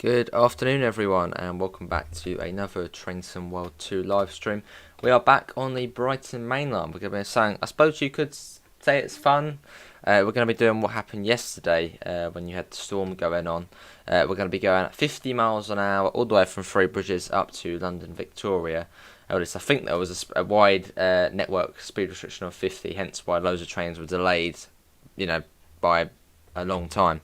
Good afternoon everyone and welcome back to another Train Sim World 2 live stream. We are back on the Brighton Mainline. We're going to be saying, I suppose you could say it's fun. We're going to be doing what happened yesterday when you had the storm going on. We're going to be going at 50 miles an hour all the way from Three Bridges up to London Victoria. At least I think there was a wide network speed restriction of 50, hence why loads of trains were delayed, by a long time.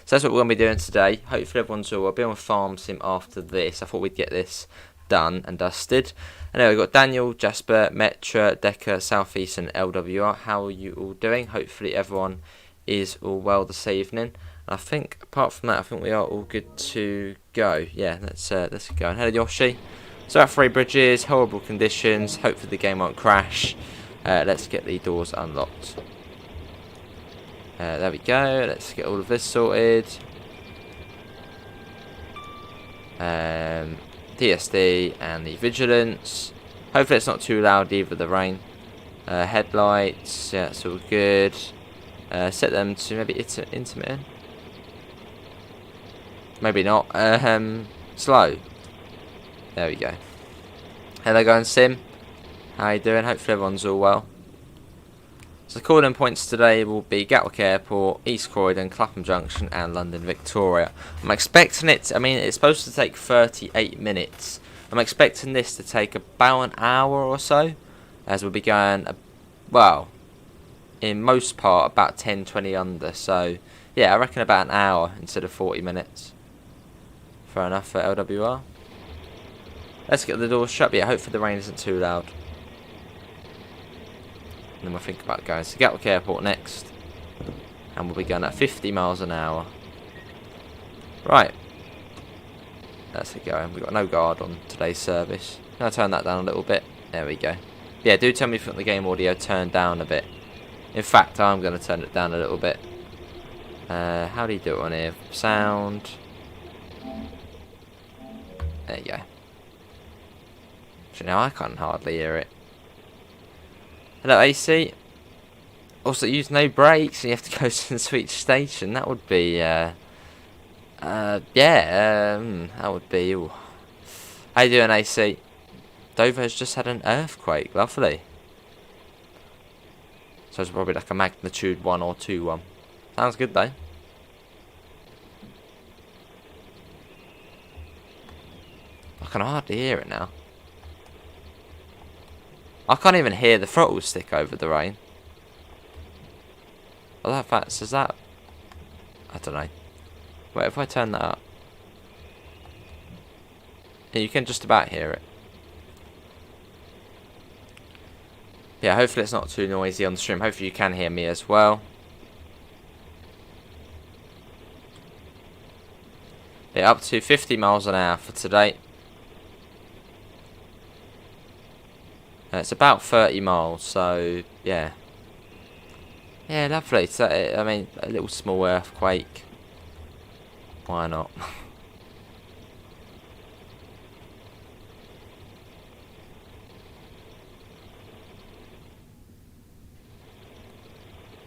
So that's what we're going to be doing today. Hopefully everyone's all. I'll be on Farm Sim after this. I thought we'd get this done and dusted. And then we've got Daniel, Jasper, Metra, Decker, Southeast and LWR. How are you all doing? Hopefully everyone is all well this evening. I think apart from that, I think we are all good to go. Yeah, let's go. And hello Yoshi. So at Three Bridges, horrible conditions. Hopefully the game won't crash. Let's get the doors unlocked. There we go, let's get all of this sorted. DSD and the vigilance. Hopefully it's not too loud either, the rain. Headlights, yeah, it's all good. Set them to maybe intermittent. Maybe not. Slow. There we go. Hello guys, Sim. How you doing? Hopefully everyone's all well. So the calling points today will be Gatwick Airport, East Croydon, Clapham Junction and London Victoria. I'm expecting it, it's supposed to take 38 minutes. I'm expecting this to take about an hour or so, as we'll be going, in most part about 10-20 under. So yeah, I reckon about an hour instead of 40 minutes. Fair enough for LWR. Let's get the doors shut, but yeah, hopefully the rain isn't too loud. And then we'll think about going to Gatwick Airport next. And we'll be going at 50 miles an hour. Right. Let's get going. We've got no guard on today's service. Can I turn that down a little bit? There we go. Yeah, do tell me if you want the game audio turned down a bit. In fact, I'm going to turn it down a little bit. How do you do it on here? Sound. There you go. Actually, now I can't hardly hear it. Hello AC. Also, use no brakes and you have to go to each station. That would be, that would be, ooh. How you doing AC? Dover has just had an earthquake. Lovely. So it's probably like a magnitude 1 or 2 one. Sounds good though. I can hardly hear it now. I can't even hear the throttle stick over the rain. Well, that fact says that. I don't know. Wait, if I turn that up. Yeah, you can just about hear it. Yeah, hopefully it's not too noisy on the stream. Hopefully you can hear me as well. Yeah, up to 50 miles an hour for today. It's about 30 miles, so yeah. Yeah, lovely. So, I mean, a little small earthquake. Why not?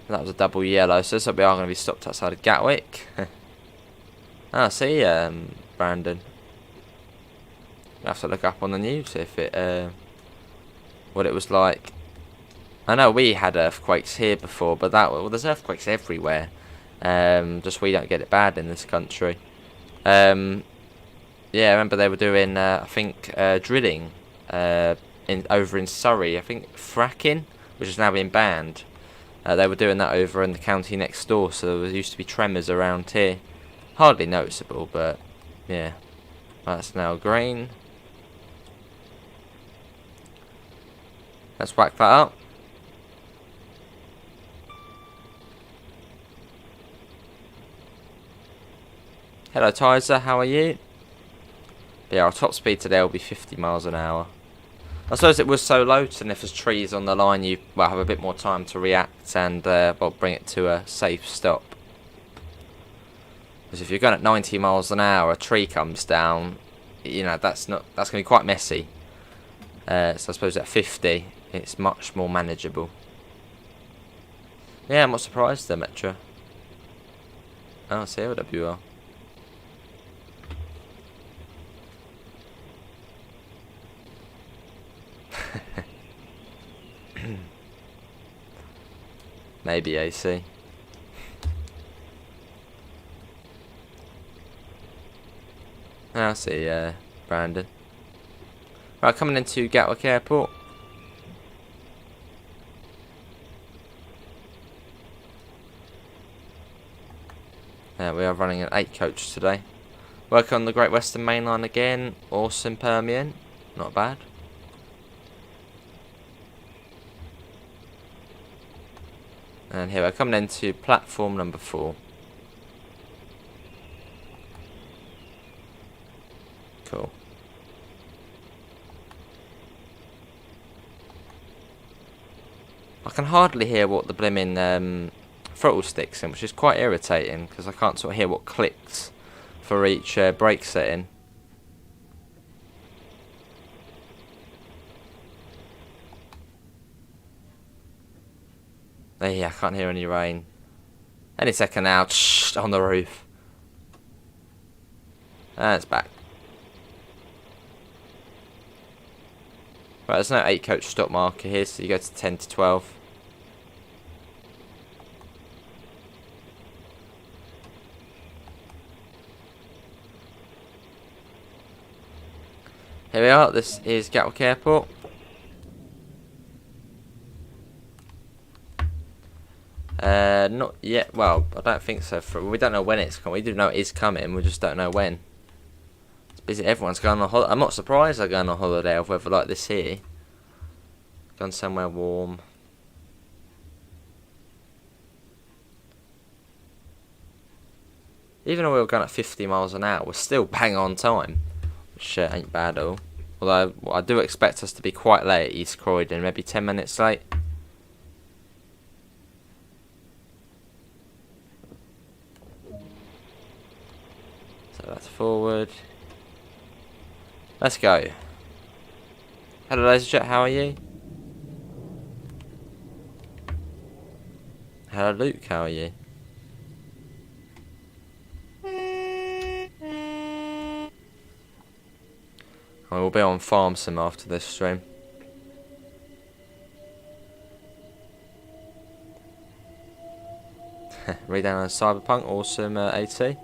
That was a double yellow, so this will be going to be stopped outside of Gatwick. Ah, see, Brandon. I have to look up on the news if it, what it was like. I know we had earthquakes here before, but there's earthquakes everywhere. Just we don't get it bad in this country. Yeah, I remember they were doing, I think, drilling over in Surrey. I think fracking, which is now being banned. They were doing that over in the county next door, so there used to be tremors around here. Hardly noticeable, but yeah. That's now green. Let's whack that up. Hello Tizer, how are you? But yeah, our top speed today will be 50 miles an hour. I suppose it was so low, and if there's trees on the line, you have a bit more time to react and bring it to a safe stop. Because if you're going at 90 miles an hour, a tree comes down, that's going to be quite messy. So I suppose at 50. It's much more manageable. Yeah, I'm not surprised there, Metra. Oh, CLWR. Maybe AC. I see, Brandon. Right, coming into Gatwick Airport. We are running an 8 coach today. Working on the Great Western Main Line again. Awesome Permian. Not bad. And here we're coming into platform number 4. Cool. I can hardly hear what the blimmin' throttle stick's in, which is quite irritating because I can't sort of hear what clicks for each brake setting. Yeah, I can't hear any rain. Any second now, on the roof. And it's back. Right, there's no 8 coach stop marker here, so you go to 10 to 12. Here we are, this is Gatwick Airport. Not yet, well, I don't think so. We don't know when it's coming. We do know it is coming, we just don't know when. It's busy, everyone's going on holiday. I'm not surprised they're going on holiday or weather like this here. Gone somewhere warm. Even though we were going at 50 miles an hour, we're still bang on time. Which ain't bad at all. Although, I do expect us to be quite late at East Croydon, maybe 10 minutes late. So that's forward. Let's go. Hello ladies and gentlemen, how are you? Hello Luke, how are you? I will be on farm sim after this stream. Read down on Cyberpunk, awesome AT.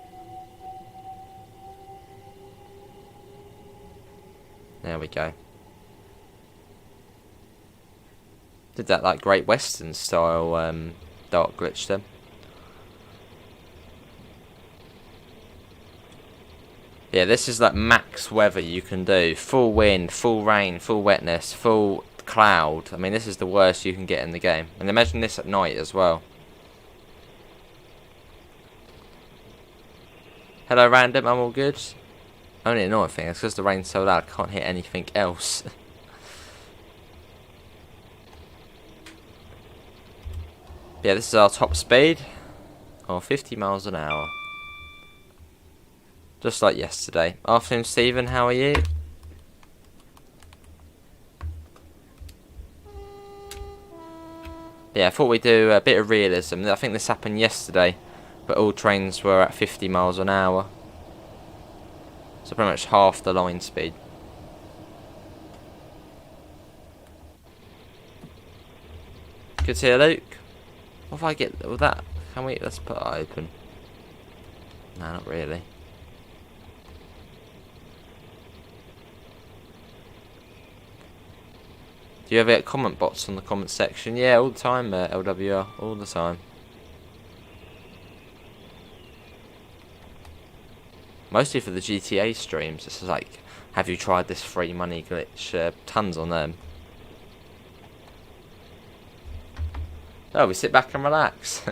There we go. Did that like Great Western style dark glitch then. Yeah, this is like max weather you can do. Full wind, full rain, full wetness, full cloud. I mean, this is the worst you can get in the game. And imagine this at night as well. Hello random, I'm all good. Only annoying thing is because the rain's so loud I can't hear anything else. Yeah, this is our top speed. 50 miles an hour. Just like yesterday. Afternoon Stephen, how are you? Yeah, I thought we'd do a bit of realism. I think this happened yesterday, but all trains were at 50 miles an hour. So pretty much half the line speed. Good to hear, Luke. What if I get with that? Can we? Let's put it open. No, not really. Do you ever get comment bots on the comment section? Yeah, all the time, LWR, all the time. Mostly for the GTA streams. It's like, have you tried this free money glitch? Tons on them. Oh, we sit back and relax.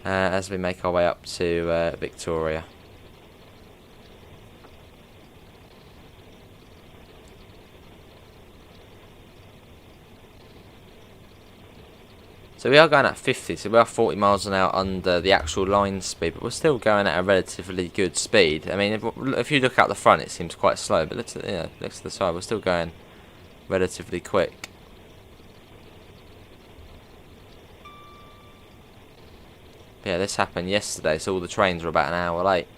As we make our way up to Victoria. So we are going at 50, so we are 40 miles an hour under the actual line speed, but we're still going at a relatively good speed. I mean, if you look out the front, it seems quite slow, but look to the side, we're still going relatively quick. But yeah, this happened yesterday, so all the trains were about an hour late.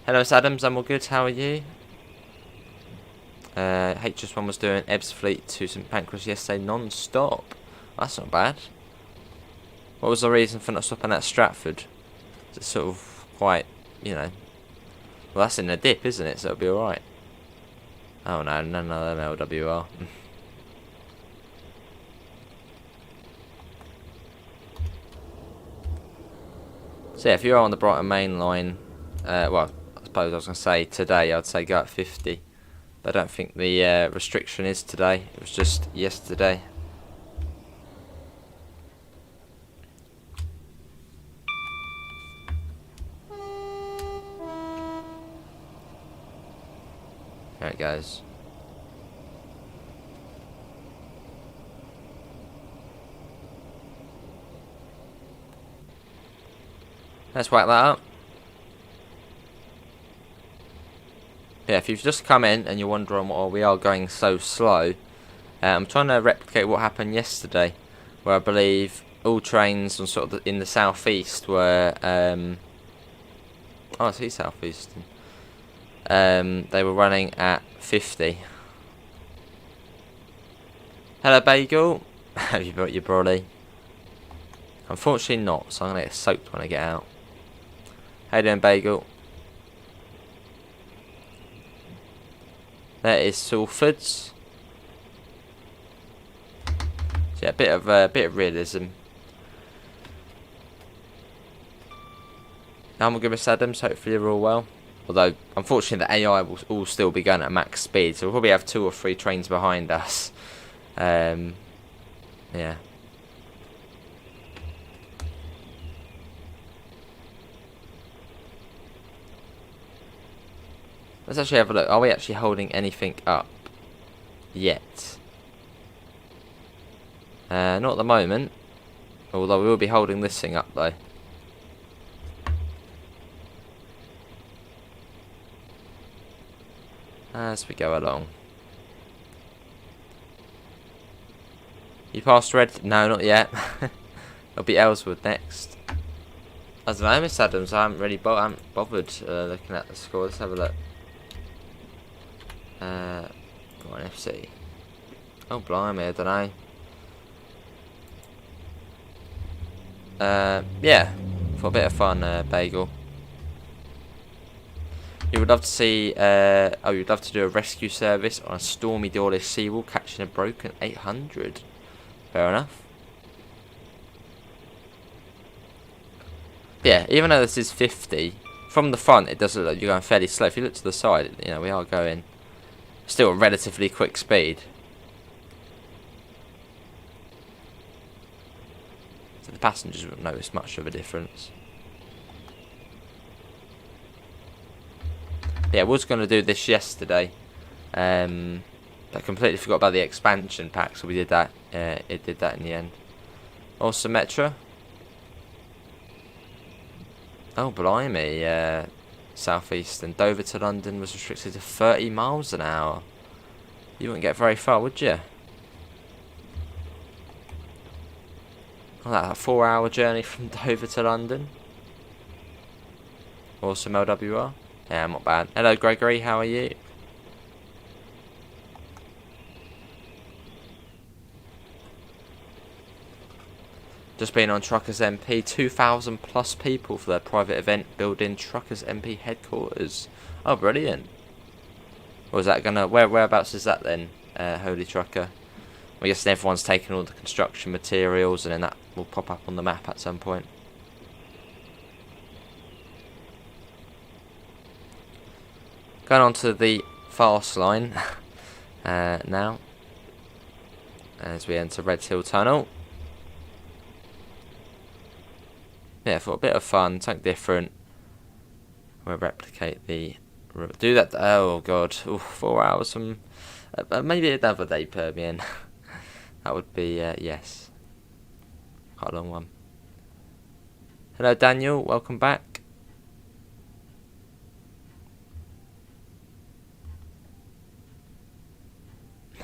Hello, Miss Adams, I'm all good, how are you? HS1 was doing Ebbsfleet to St Pancras yesterday non-stop. That's not bad. What was the reason for not stopping at Stratford? It's sort of quite, you know... Well, that's in a dip, isn't it? So it'll be alright. Oh no, none of them LWR. So yeah, if you're on the Brighton Mainline, well, I suppose I was going to say today, I'd say go at 50. But I don't think the restriction is today. It was just yesterday. There it goes. Let's whack that up. Yeah, if you've just come in and you're wondering why we are going so slow, I'm trying to replicate what happened yesterday, where I believe all trains on sort of in the southeast were, oh, I see southeastern. They were running at 50. Hello, Bagel. Have you brought your brolly? Unfortunately not, so I'm gonna get soaked when I get out. How you doing, Bagel? There is Salfords. So yeah, a bit of realism. I'm good, Miss Adams. Hopefully you're all well. Although, unfortunately, the AI will all still be going at max speed, so we'll probably have 2 or 3 trains behind us. Yeah. Let's actually have a look. Are we actually holding anything up yet? Not at the moment. Although we will be holding this thing up though. As we go along. You passed red? No, not yet. It'll be Ellswood next. I don't know, Miss Adams. I haven't really bothered looking at the score. Let's have a look. Go on, FC. Oh, blimey, I don't know. Yeah, for a bit of fun, Bagel. You would love to see, oh, you'd love to do a rescue service on a stormy Dawlish seawall catching a broken 800. Fair enough. Yeah, even though this is 50, from the front it does look like you're going fairly slow. If you look to the side, you know, we are going still a relatively quick speed. So the passengers won't notice much of a difference. Yeah, I was going to do this yesterday. I completely forgot about the expansion pack, so we did that. It did that in the end. Also, Metro. Oh, blimey. Southeast and Dover to London was restricted to 30 miles an hour. You wouldn't get very far, would you? Oh, that's a 4-hour journey from Dover to London. Awesome, LWR. Yeah, not bad. Hello, Gregory. How are you? Just been on Truckers MP. 2,000 plus people for their private event building Truckers MP headquarters. Oh, brilliant. Or is that gonna... Whereabouts is that then, Holy Trucker? I guess everyone's taking all the construction materials and then that will pop up on the map at some point. Going on to the fast line now, as we enter Red Hill Tunnel. Yeah, for a bit of fun, something different. We'll replicate the... Do that... Oh, God. Oof, 4 hours from... maybe another day, Permian. That would be, yes. Quite a long one. Hello, Daniel. Welcome back.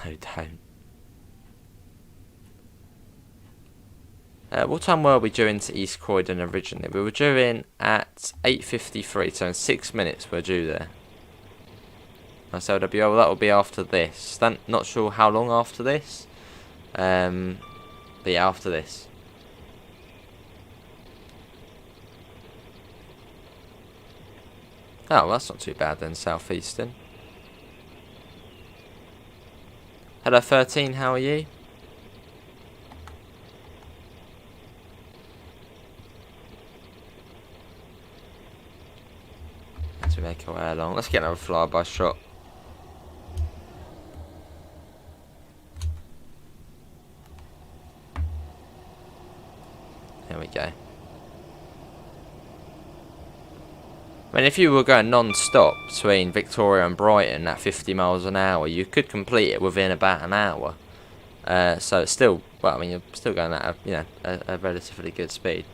No, don't. What time were we due into East Croydon originally? We were due in at 8:53, so in 6 minutes we're due there. That's LWO. Well, that will be after this. Not sure how long after this. But yeah, after this. Oh, well, that's not too bad then, Southeastern. Hello 13, how are you? To make our way along. Let's get another flyby shot. There we go. I mean, if you were going non-stop between Victoria and Brighton at 50 miles an hour, you could complete it within about an hour. So it's still, well, I mean, you're still going at a relatively good speed.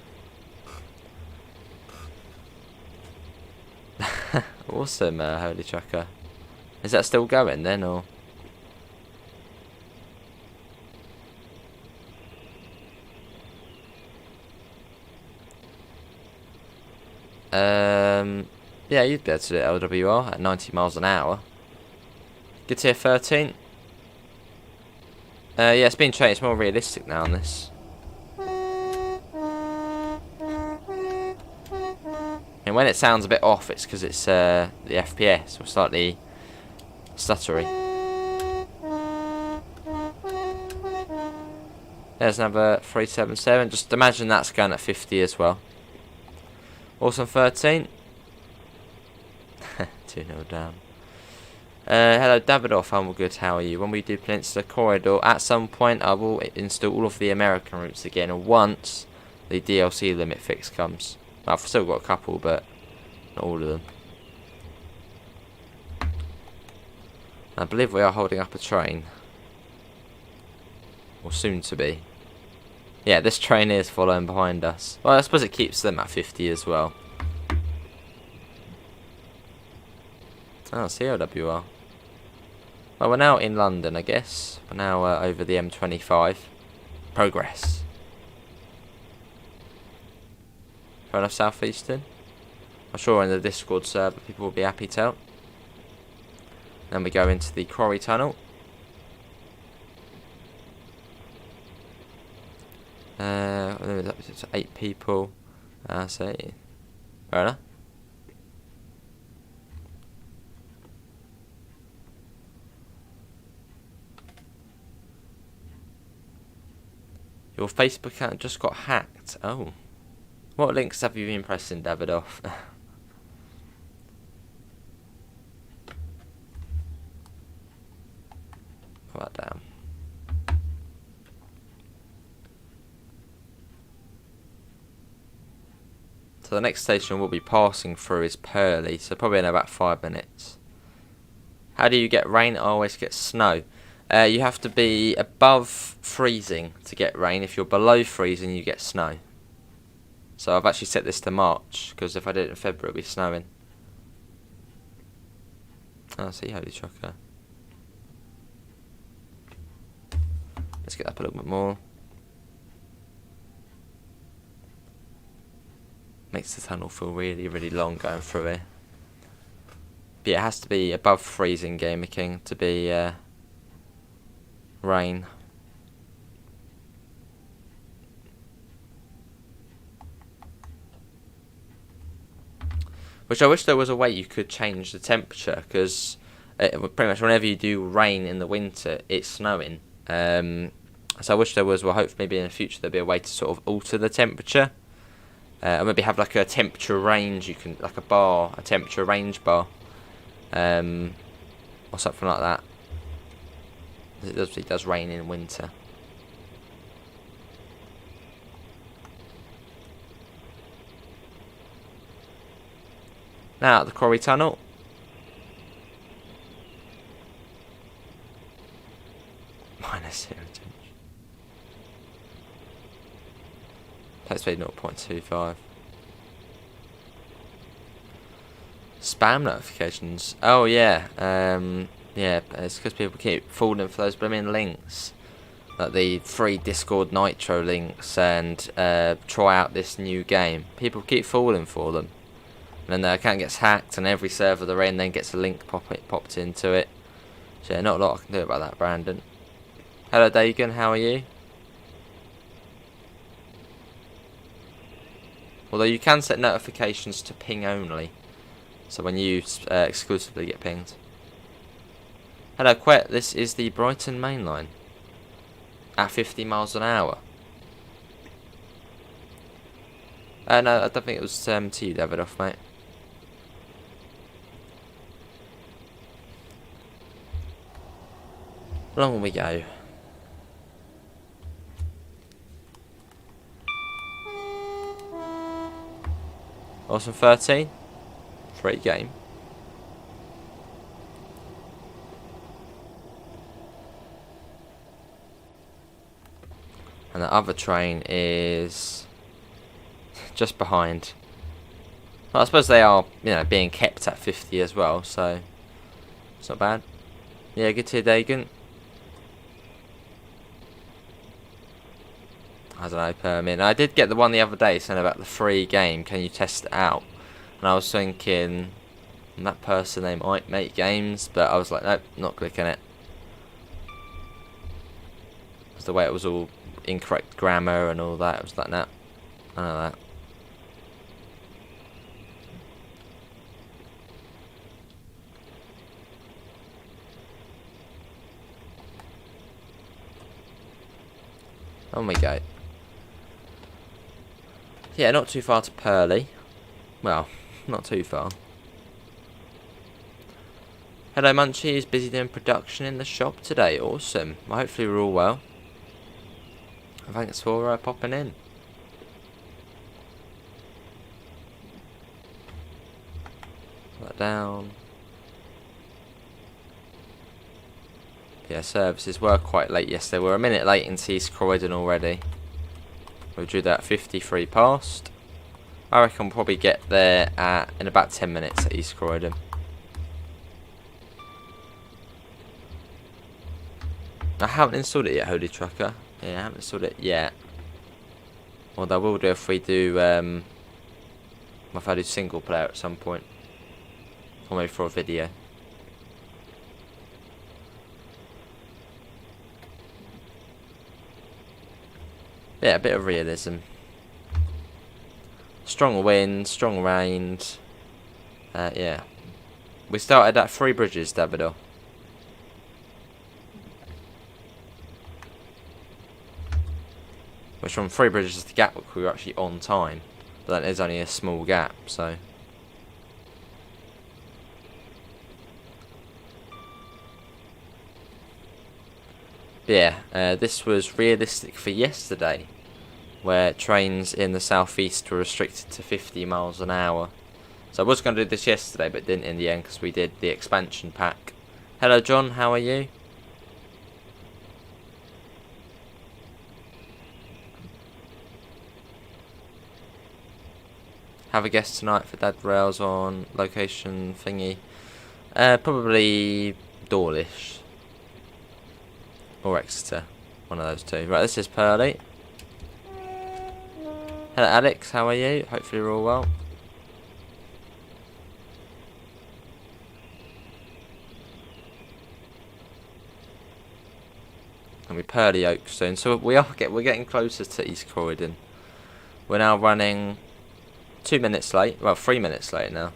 Awesome, Holy Trucker. Is that still going then, or? Yeah, you'd be able to do LWR at 90 miles an hour. Good tier 13. Yeah, it's been changed. It's more realistic now on this. And when it sounds a bit off, it's because it's the FPS or slightly stuttery. There's another 377. Just imagine that's going at 50 as well. Awesome 13. 2-0 down. Hello Davidoff, I'm all good, how are you? When we do Peninsula Corridor, at some point I will install all of the American routes again once the DLC limit fix comes. I've still got a couple, but not all of them. I believe we are holding up a train. Or soon to be. Yeah, this train is following behind us. Well, I suppose it keeps them at 50 as well. Oh, COWR. Well, we're now in London, I guess. We're now over the M25. Progress. Fair enough, Southeastern. I'm sure in the Discord server people will be happy to help. Then we go into the Quarry Tunnel. It's 8 people. So, fair enough. Your Facebook account just got hacked. Oh. What links have you been pressing, Davidoff? Put that down. So the next station we'll be passing through is Purley, so probably in about 5 minutes. How do you get rain? I always get snow. You have to be above freezing to get rain. If you're below freezing, you get snow. So I've actually set this to March, because if I did it in February, it'll be snowing. Oh, see, Holy Trucker. Let's get up a little bit more. Makes the tunnel feel really, really long going through here. But yeah, it has to be above freezing, Gamer King, to be rain. Which I wish there was a way you could change the temperature, because pretty much whenever you do rain in the winter, it's snowing. So I wish there was, well, hopefully maybe in the future there'd be a way to sort of alter the temperature. Or maybe have like a temperature range, you can, like a bar, a temperature range bar. Or something like that. It does rain in winter. Now, the Quarry Tunnel. -0 temperature. Plate speed 0.25. Spam notifications. Oh yeah. Yeah, it's because people keep falling for those blooming links. Like the free Discord Nitro links and try out this new game. People keep falling for them. And then the account gets hacked, and every server they're in then gets a link popped into it. So yeah, not a lot I can do about that, Brandon. Hello Dagan, how are you? Although you can set notifications to ping only, so when you exclusively get pinged. Hello Quet, this is the Brighton Mainline at 50 miles an hour. No, I don't think it was to you, Davidoff, mate. Along we go. Awesome 13. Free game. And the other train is just behind. Well, I suppose they are, being kept at 50 as well, so it's not bad. Yeah, good to hear, Dagan. I don't know, Permin. I did get the one the other day saying about the free game. Can you test it out? And I was thinking, that person, they might make games, but I was like, nope, not clicking it. Because the way it was all incorrect grammar and all that, it was like, nah, none of that. On we go. Yeah, not too far to Purley. Well, not too far. Hello Munchies, busy doing production in the shop today. Awesome. Well, hopefully we're all well. Thanks for popping in. Put that down. Yeah, services were quite late yesterday. We're a minute late into East Croydon already. We drew that 53 past. I reckon we'll probably get there in about 10 minutes at East Croydon. I haven't installed it yet, Holy Trucker. Yeah, I haven't installed it yet. Although I will do if we do, if I do single player at some point. Or maybe for a video. Yeah, a bit of realism. Strong wind, strong rains. Yeah. We started at 3 bridges, Davido. Which from 3 bridges to Gatwick we were actually on time. But that is only a small gap, so. Yeah, this was realistic for yesterday, where trains in the southeast were restricted to 50 miles an hour. So I was going to do this yesterday, but didn't in the end because we did the expansion pack. Hello John, how are you? Have a guest tonight for Dad Rails on location thingy. Probably Dawlish. Or Exeter. One of those two. Right, this is Purley. Hello Alex, how are you? Hopefully you're all well. And we Purley Oak soon. So we're getting closer to East Croydon. We're now running 2 minutes late. Well, 3 minutes late now.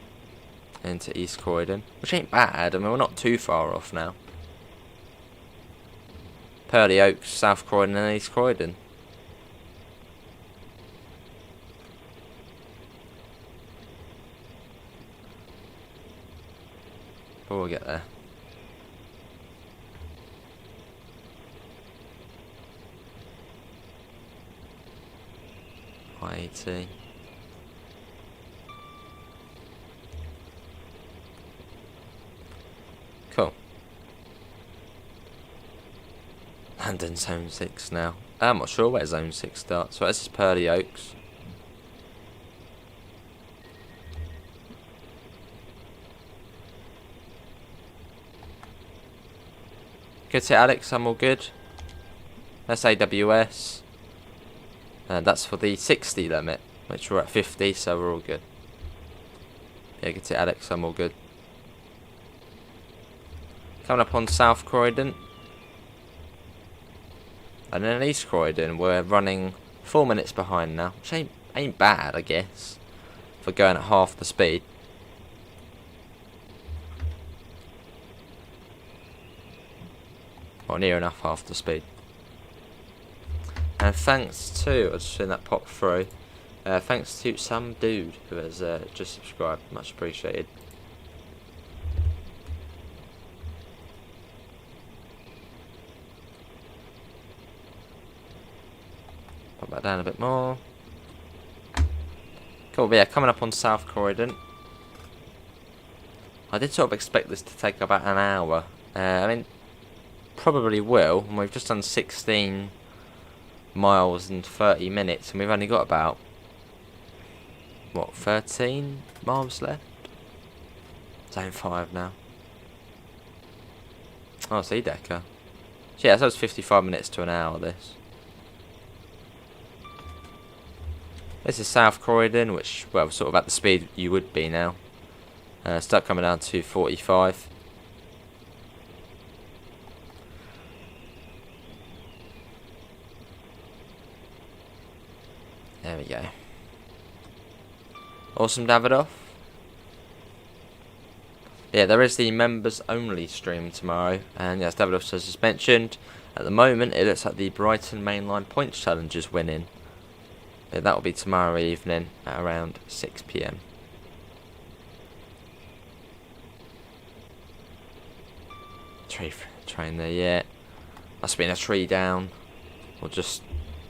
Into East Croydon. Which ain't bad. I mean, we're not too far off now. Purley Oaks, South Croydon and East Croydon. But we'll get there. I-80. Cool. London Zone 6 now. I'm not sure where Zone 6 starts. So this is Purley Oaks. Good to Alex, I'm all good. That's AWS. That's for the 60 limit, which we're at 50, so we're all good. Yeah, get it, Alex. I'm all good. Coming up on South Croydon. And then East Croydon, we're running 4 minutes behind now. Which ain't bad, I guess, for going at half the speed. Or near enough half the speed. And thanks to, I just seen that pop through. Thanks to some dude who has just subscribed. Much appreciated. Pop that down a bit more. Cool, but yeah, coming up on South Croydon. I did sort of expect this to take about an hour. I mean, probably will. And we've just done 16 miles in 30 minutes, and we've only got about, what, 13 miles left? Zone 5 now. Oh, see, Decker. So yeah, so it's 55 minutes to an hour, this. This is South Croydon, which, well, sort of at the speed you would be now. Start coming down to 45. There we go. Awesome, Davidoff. Yeah, there is the members only stream tomorrow, and yes, Davidoff says, as mentioned, at the moment it looks like the Brighton Mainline points challenge is winning. Yeah, that will be tomorrow evening at around 6 PM. Train there, yeah. Must have been a tree down, or just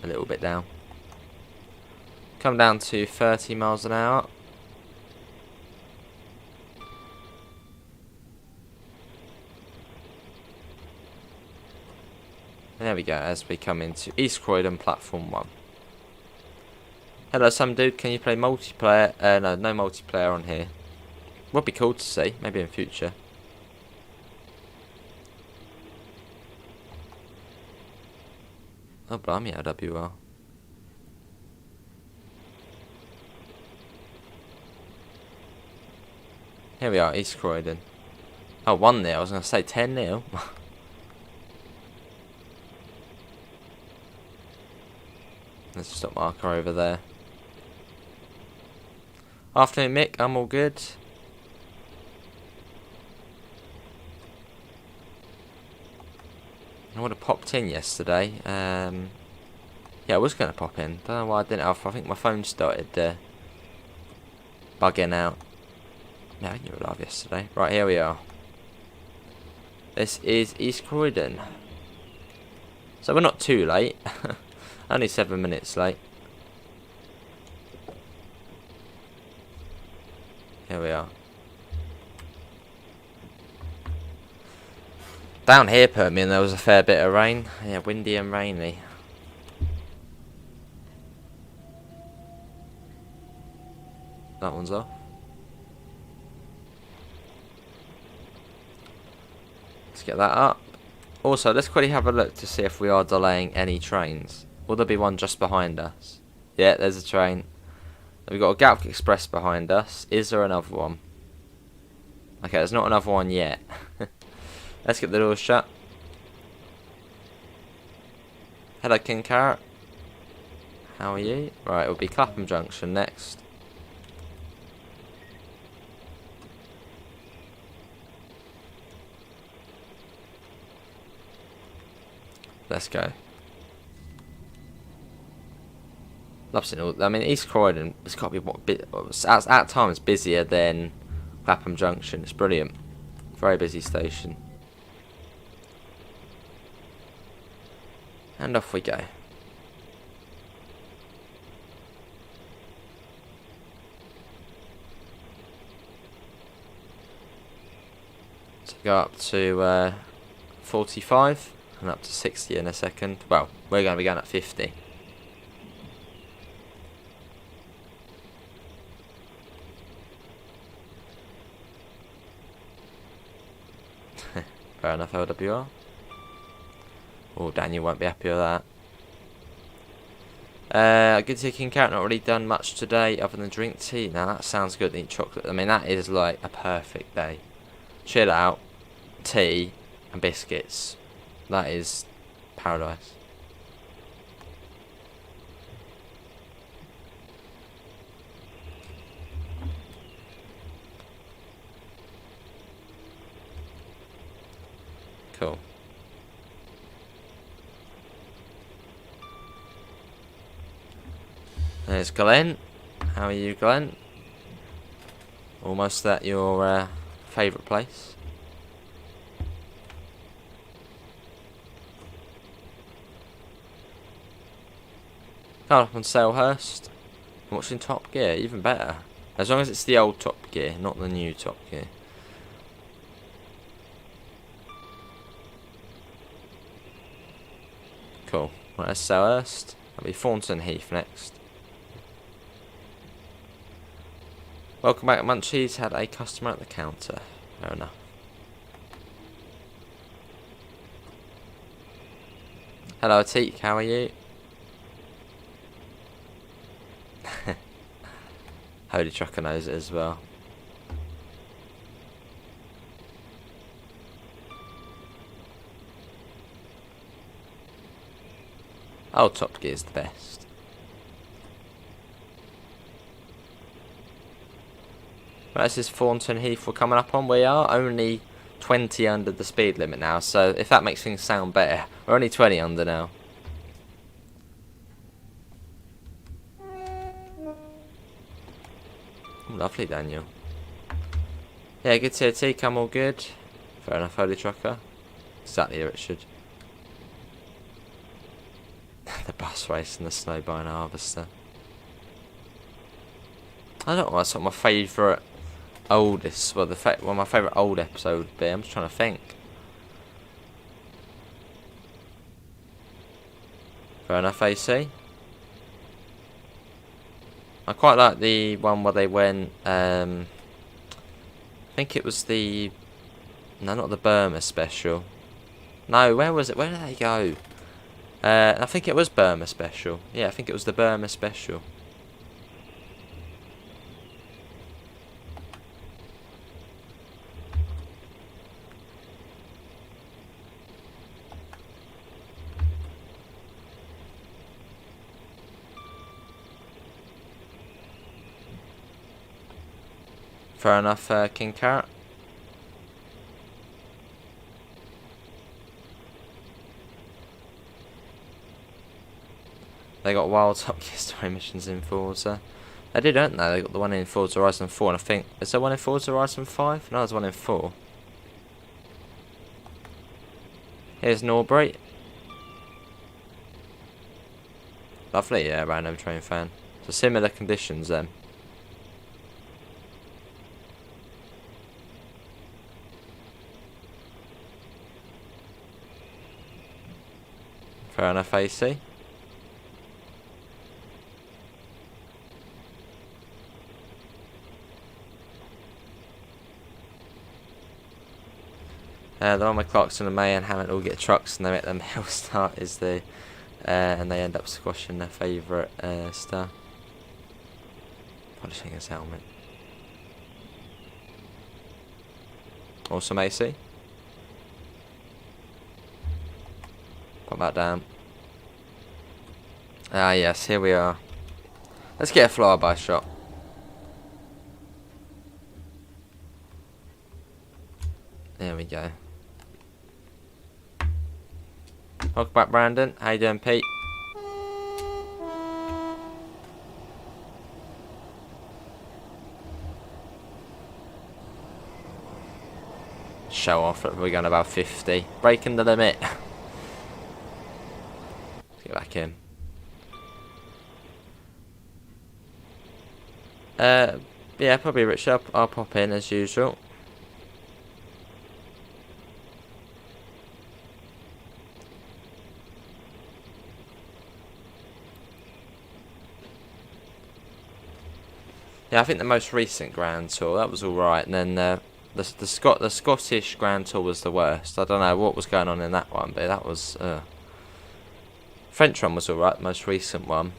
a little bit down. Come down to 30 miles an hour. There we go, as we come into East Croydon Platform 1. Hello, some dude, can you play multiplayer? No multiplayer on here. Would be cool to see, maybe in future. Oh, blimey, LWR. Here we are, East Croydon. Oh, 1-0, I was going to say 10-0. There's a stop marker over there. Afternoon, Mick, I'm all good. I would have popped in yesterday. Yeah, I was going to pop in. Don't know why I didn't. I think my phone started bugging out. Yeah, I think you were live yesterday. Right, here we are. This is East Croydon. So we're not too late. Only 7 minutes late. Here we are. Down here, Permian, there was a fair bit of rain. Yeah, windy and rainy. That one's off. Let's get that up. Also, let's quickly have a look to see if we are delaying any trains. Will there be one just behind us? Yeah, there's a train. We've got a Gatwick Express behind us. Is there another one? Okay, there's not another one yet. Let's get the doors shut. Hello, King Carrot. How are you? Right, it'll be Clapham Junction next. Let's go. Love seeing all. I mean, East Croydon, it's got to be at times busier than Clapham Junction. It's brilliant. Very busy station. And off we go. So go up to 45 and up to 60 in a second. Well, we're going to be going at 50. Fair enough, LWR. Oh, Daniel won't be happy with that. Good to see King Carrot. Not really done much today other than drink tea. Now that sounds good. Eat chocolate. I mean, that is like a perfect day. Chill out, tea, and biscuits. That is paradise. Cool. There's Glenn. How are you, Glenn? Almost at your favourite place. Coming up on Salehurst. I'm watching Top Gear, even better. As long as it's the old Top Gear, not the new Top Gear. Cool. Right, that's Salehurst. That'll be Thornton Heath next. Welcome back, Munchies. Had a customer at the counter. Fair enough. Hello, Teak. How are you? Holy Trucker knows it as well. Oh, Top Gear's the best. Right, this is Thornton Heath we're coming up on. We are only 20 under the speed limit now, so if that makes things sound better, we're only 20 under now. Lovely, Daniel. Yeah, good to see you, Teak. I'm all good. Fair enough, Holy Trucker. Exactly, Richard. The bus race and the snowbone harvester. I don't know what's my favourite oldest, well, one of my favourite old episode would be. I'm just trying to think. Fair enough, AC. I quite like the one where they went, I think it was the, no, not the Burma special. No, where was it? Where did they go? I think it was Burma special. Yeah, I think it was the Burma special. Fair enough, King Carrot. They got Wild Top Gear story missions in Forza. They did, don't they? They got the one in Forza Horizon 4, and I think, is there one in Forza Horizon 5? No, there's one in 4. Here's Norbury. Lovely, yeah, random train fan. So similar conditions then. Fair enough, AC. The one with Clarkson and May and Hammond all get trucks and they make them hill start is the and they end up squashing their favourite star. Polishing his helmet. Awesome, AC. Pop that down. Ah yes, here we are. Let's get a flyby shot. There we go. Welcome back, Brandon. How you doing, Pete? Show off that we're going about 50. Breaking the limit. Let's get back in. Yeah, probably Richard. I'll pop in as usual. Yeah, I think the most recent Grand Tour, that was alright, and then the Scottish Grand Tour was the worst. I don't know what was going on in that one, but that was French one was alright, the most recent one.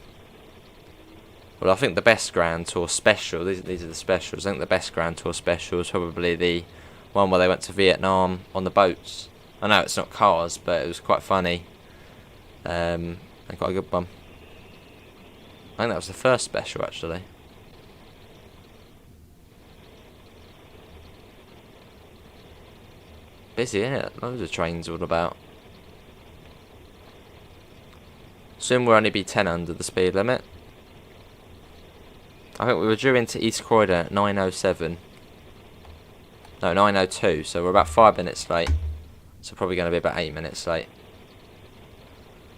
Well, I think the best Grand Tour special, these are the specials, I think the best Grand Tour special is probably the one where they went to Vietnam on the boats. I know it's not cars, but it was quite funny. And quite a good one. I think that was the first special, actually. Busy, isn't it? Loads of trains all about. Soon we'll only be 10 under the speed limit. I think we were due into East Croydon at 9:07. No, 9:02, so we're about 5 minutes late. So probably going to be about 8 minutes late.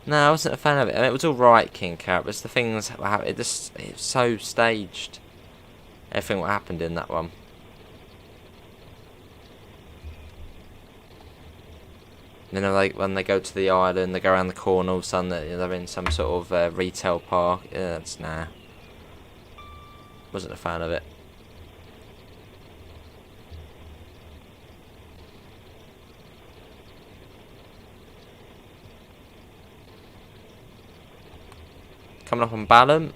No, I wasn't a fan of it. I mean, it was alright, King Carrot, but it's the things that happened. It's so staged. Everything what happened in that one. You know, like when they go to the island, they go around the corner, all of a sudden they're in some sort of retail park. Yeah, that's nah. Wasn't a fan of it. Coming up on Ballum.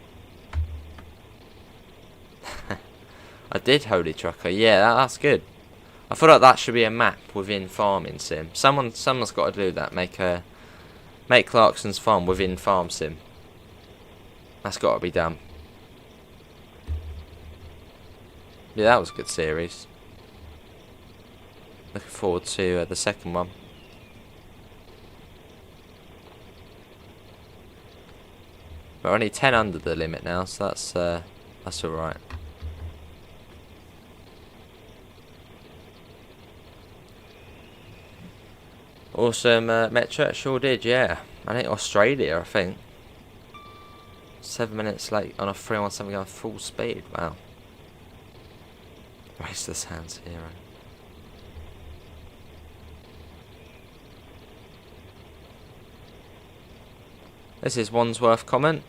I did Holy Trucker. Yeah, that's good. I feel like that should be a map within Farming Sim. Someone's got to do that. Make Clarkson's Farm within Farm Sim. That's got to be done. Yeah, that was a good series. Looking forward to the second one. We're only 10 under the limit now, so that's alright. Awesome, Metro, sure did, yeah. I think Australia, I think. 7 minutes late on a 317 going full speed, wow. Race the Sands Hero. This is Wandsworth comment.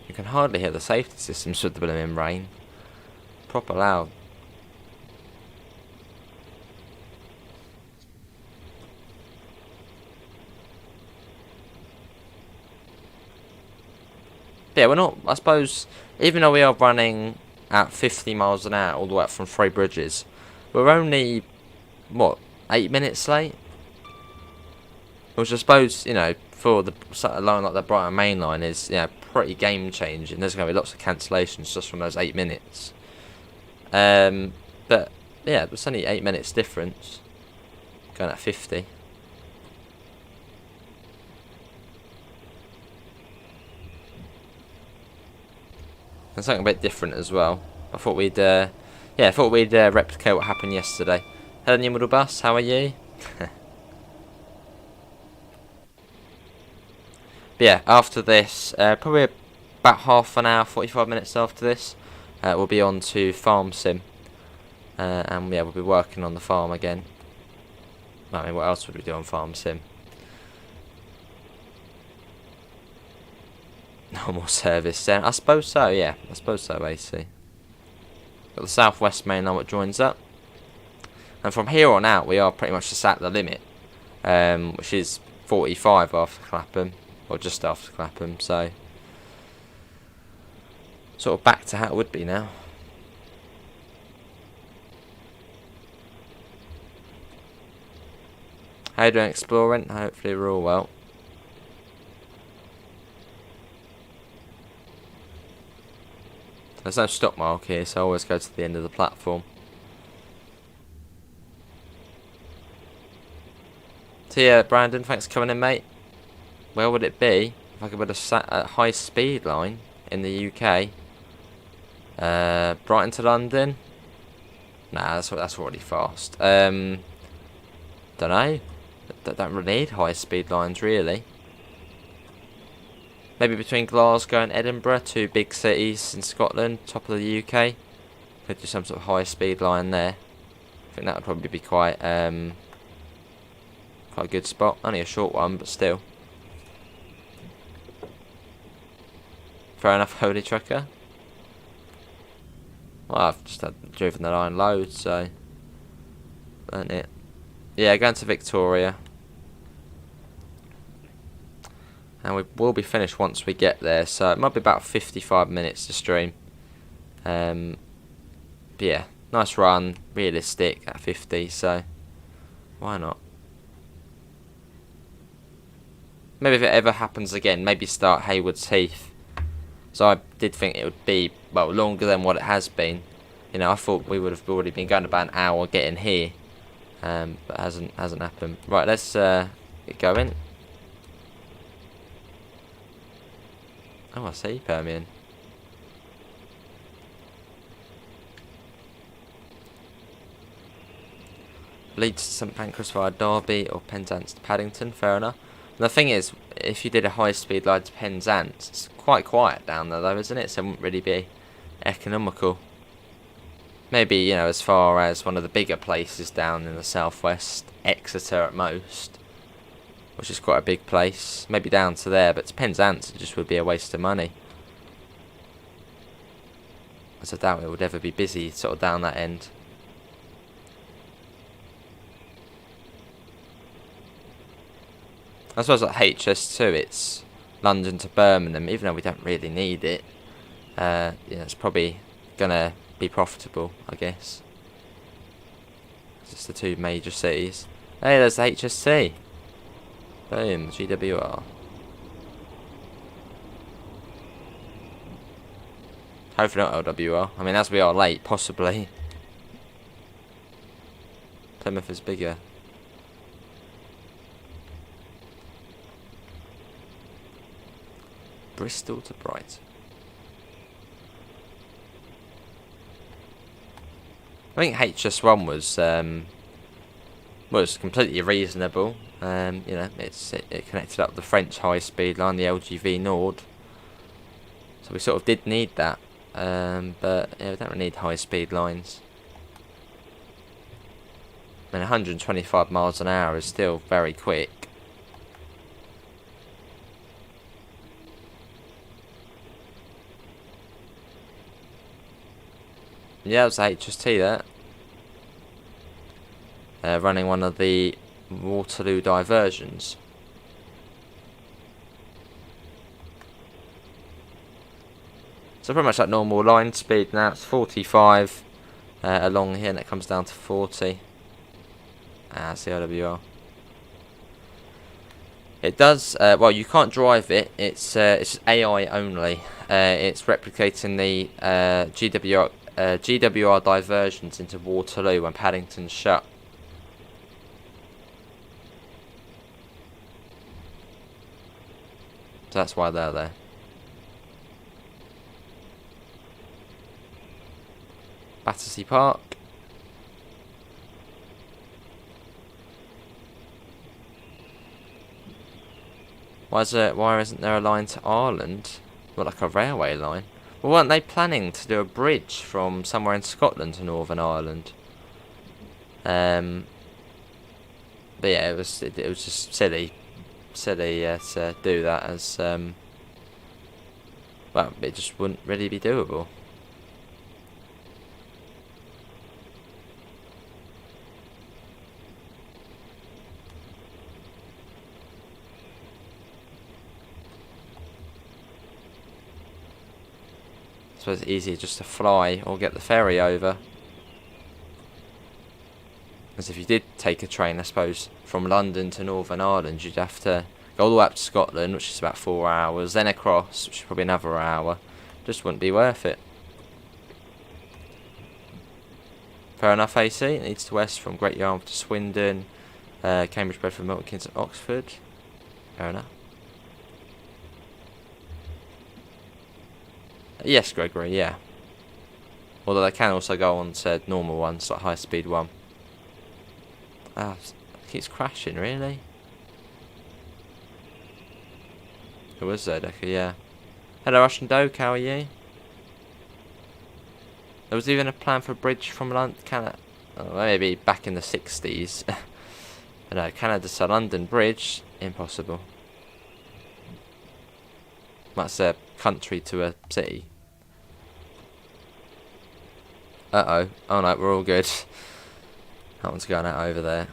You can hardly hear the safety systems with the blooming rain. Proper loud. Yeah, we're not, I suppose, even though we are running at 50 miles an hour all the way up from Three Bridges, we're only, what, 8 minutes late? Which I suppose, you know, for a line like the Brighton Mainline is, you know, pretty game changing. There's going to be lots of cancellations just from those 8 minutes. But, yeah, it's only 8 minutes difference. Going at 50. And something a bit different as well. I thought we'd, replicate what happened yesterday. Hello, new middle bus. How are you? But yeah, after this, probably about half an hour, 45 minutes after this, we'll be on to Farm Sim. And yeah, we'll be working on the farm again. I mean, what else would we do on Farm Sim? Normal service then. I suppose so, yeah. I suppose so, AC. Got the South West Main Line that joins up. And from here on out, we are pretty much just at the limit. Which is 45 after Clapham. Or just after Clapham, so. Sort of back to how it would be now. How you doing, exploring? Hopefully we're all well. There's no stop mark here, so I always go to the end of the platform. So yeah, Brandon, thanks for coming in, mate. Where would it be if I could put a high speed line in the UK? Brighton to London? Nah, that's already fast. Don't know. Don't really need high speed lines, really. Maybe between Glasgow and Edinburgh, two big cities in Scotland, top of the UK. Could do some sort of high speed line there. I think that would probably be quite a good spot. Only a short one, but still. Fair enough, Holy Trucker. Well, I've just driven the line loads, so. Learned it. Yeah, going to Victoria. and we will be finished once we get there, so it might be about 55 minutes to stream. But yeah, nice run, realistic at 50, so why not? Maybe if it ever happens again, maybe start Haywards Heath. So I did think it would be, well, longer than what it has been. You know, I thought we would have already been going about an hour getting here, but it hasn't happened. Right, let's get going. Oh, I see, Permian. Leeds to St Pancras via Derby or Penzance to Paddington, fair enough. And the thing is, if you did a high-speed line to Penzance, it's quite quiet down there though, isn't it? So it wouldn't really be economical. Maybe, you know, as far as one of the bigger places down in the southwest, Exeter at most, which is quite a big place. Maybe down to there, but to Penzance it just would be a waste of money. As I doubt it would ever be busy sort of down that end. I suppose like HS2, it's London to Birmingham, even though we don't really need it. Yeah, it's probably gonna be profitable, I guess. It's just the two major cities. Hey, there's the HSC. Boom, GWR. Hopefully not LWR. I mean, as we are late, possibly. Plymouth is bigger. Bristol to Brighton. I think HS1 was completely reasonable. You know, it connected up the French high-speed line, the LGV Nord. So we sort of did need that, but yeah, we don't really need high-speed lines. I mean, 125 miles an hour is still very quick. Yeah, it was HST there. Running one of the Waterloo diversions. So pretty much like normal line speed now. It's 45 along here, and it comes down to 40. That's the LWR. It does, well, you can't drive it. It's AI only. It's replicating the GWR diversions into Waterloo when Paddington's shut. So that's why they're there. Battersea Park. Why isn't there a line to Ireland? Well, like a railway line. Well, weren't they planning to do a bridge from somewhere in Scotland to Northern Ireland? But yeah, it was just silly to do that, as well, it just wouldn't really be doable. I suppose it's easier just to fly or get the ferry over. As if you did take a train, I suppose, from London to Northern Ireland, you'd have to go all the way up to Scotland, which is about 4 hours, then across, which is probably another hour. Just wouldn't be worth it. Fair enough, AC. East to west from Great Yarmouth to Swindon, Cambridge, Bedford, Milton Keynes and Oxford. Fair enough. Yes, Gregory, yeah. Although they can also go on to normal ones, like high speed one. Ah, it keeps crashing, really? It was Zerdecker, yeah. Hello, Russian Doke, how are you? There was even a plan for a bridge from London, Canada. Oh, maybe back in the 60s. But no, Canada to London Bridge, impossible. That's a country to a city. Uh-oh. Oh no, we're all good. That one's going out over there.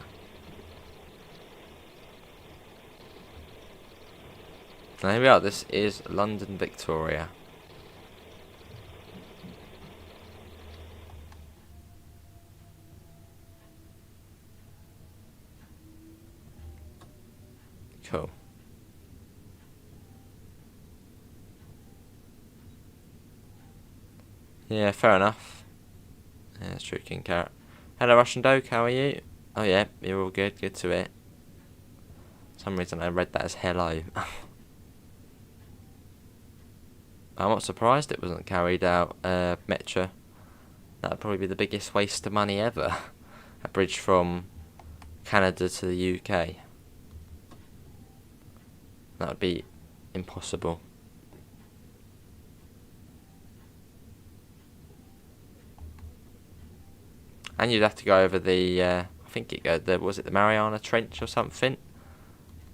And here we are. This is London Victoria. Cool. Yeah, fair enough. Yeah, that's true, King Carrot. Hello, Russian Doke, how are you? Oh yeah, you're all good, good to hear. For some reason I read that as hello. I'm not surprised it wasn't carried out, Metro. That'd probably be the biggest waste of money ever. A bridge from Canada to the UK. That would be impossible. And you'd have to go over the, I think was it the Mariana Trench or something?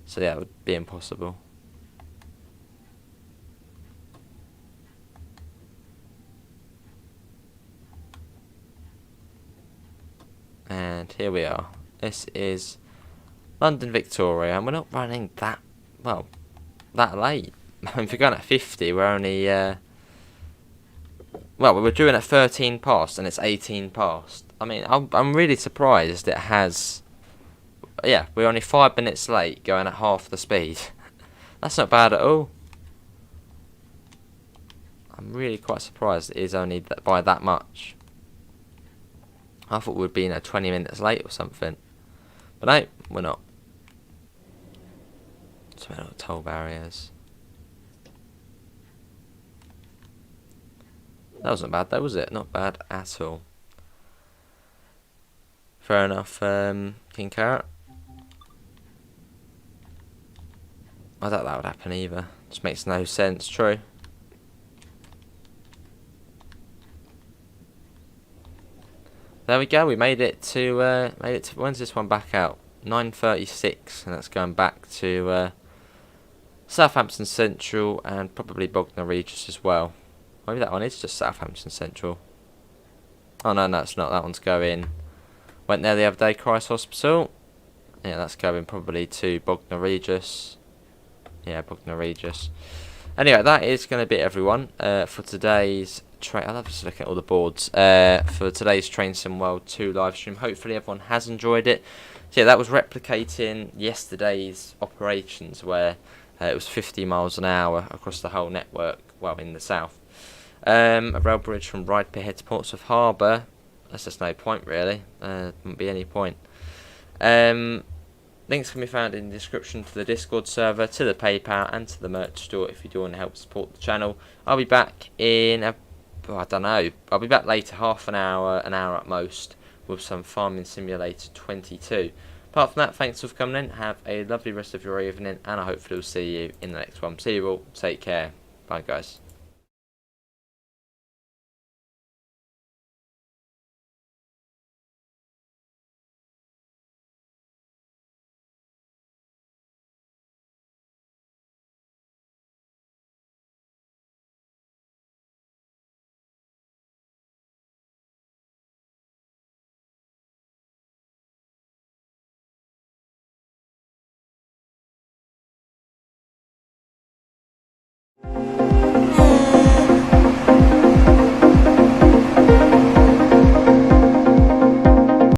So yeah, it would be impossible. And here we are. This is London Victoria, and we're not running that, well, that late. I mean, if we're going at 50, we're only, well, we were doing at 13 past, and it's 18 past. I mean, I'm really surprised it has, yeah, we're only 5 minutes late, going at half the speed. That's not bad at all. I'm really quite surprised it is only by that much. I thought we'd be 20 minutes late or something. But no, we're not. So many little toll barriers. That wasn't bad though, was it? Not bad at all. Fair enough, King Carrot. I doubt that would happen either. Just makes no sense, true. There we go, we made it to, when's this one back out? 9:36, and that's going back to Southampton Central and probably Bognor Regis as well. Maybe that one is just Southampton Central. Oh no, it's not, that one's going, went there the other day, Christ Hospital. Yeah, that's going probably to Bognor Regis. Yeah, Bognor Regis. Anyway, that is going to be it, everyone, for today's I love just looking at all the boards. For today's Train Sim World 2 live stream. Hopefully everyone has enjoyed it. So yeah, that was replicating yesterday's operations where it was 50 miles an hour across the whole network, well, in the south. A rail bridge from Brighton Pier to Portsmouth Harbour. That's just no point, really. Wouldn't be any point. Links can be found in the description to the Discord server, to the PayPal, and to the merch store if you do want to help support the channel. I'll be back in I don't know. I'll be back later, half an hour at most, with some Farming Simulator 22. Apart from that, thanks for coming in. Have a lovely rest of your evening, and I hopefully will see you in the next one. See you all. Take care. Bye, guys.